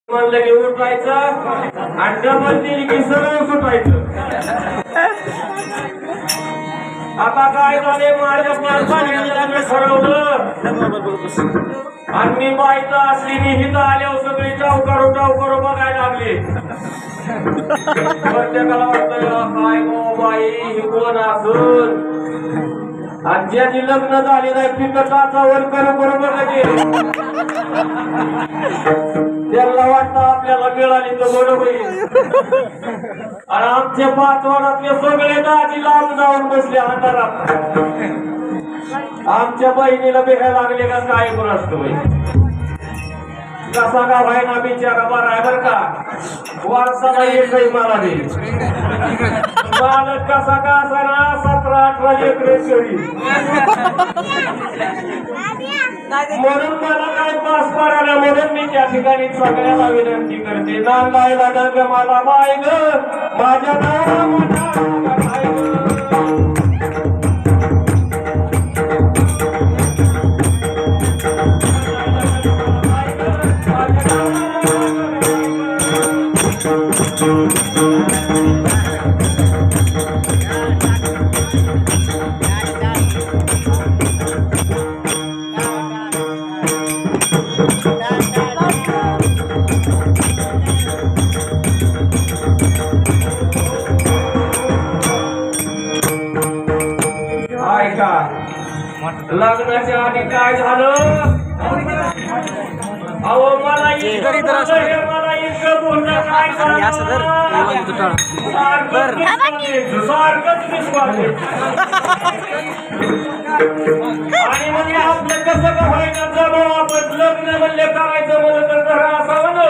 म्हणलं की उठायचं आणि डबल दिली की सरळ सुटायचं. आता काय झाले माझ्या माणसाने ठरवलं आणि मी बाईचं असली मी हिथं आल्यावर सगळी टावकारो बघायला लागले. प्रत्येकाला वाटतं काय गो बाई ही कोण असून आणि ज्याची लग्न झाले नाही तिथं टाचावर करू बघायचे. त्याला वाटतं आपल्याला मिळाली तर बरं होईल. आणि आमच्या 5 वाडातले सगळे दाजी लांब जाऊन बसले अंधारात. आमच्या बहिणीला भेटायला लागले का काय पण असतं बाई. कसा का व्हायना बिचारा बरा आहे बर का. वारसाला एकही मला दे मालक कसा का असा ना 17-18 लेकरे करी. म्हणून मला काय पास पडायला म्हणून मी त्या ठिकाणी सगळ्याला विनंती करते. नांदायला नग मला बाय ग माझ्या नावाला लग्नाच्या आधी काय झालं. अहो मला इतकं बोलणं काय सारखंच विश्वास. आणि म्हणजे आपलं कसं का व्हायचं जमव आपण लग्न म्हणले करायचं म्हणलं तर घर असावं ना.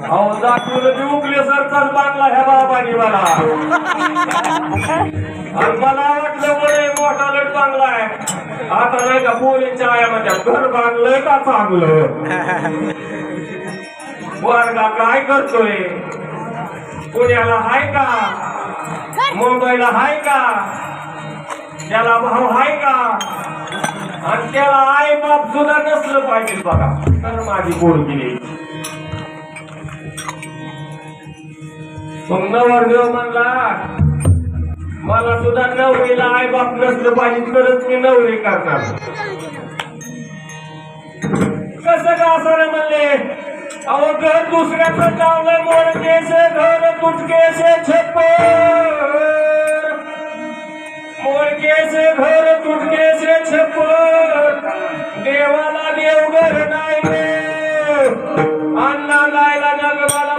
अहो दाखवलं मी उगले सरकार बांधला ह्या बाबानी मला. आणि मला वाटलं बरे मोठा लट बांधला आहे. आता नाही का पोलीसच्या आयामध्ये घर बांधलंय का चांगलं. वर्गा काय करतोय. पुण्याला हाय का मुंबईला हाय का त्याला भाऊ हाय का. आणि त्याला आई बाप सुद्धा नसलं पाहिजे बघा तर माझी पोरगी. मग नवरदेव म्हणला मला सुद्धा नवरीला आई बाप नसलं पाहिजे तरच मी नवरी करणार. कसं का असं म्हणले. अहो घर दुसऱ्याचं लावलं मोडके से घर तुटके से छप्पर. मोडके से घर तुटके से छप्पर. देवाला देवघर नाही अण्णा लायला जगवाला.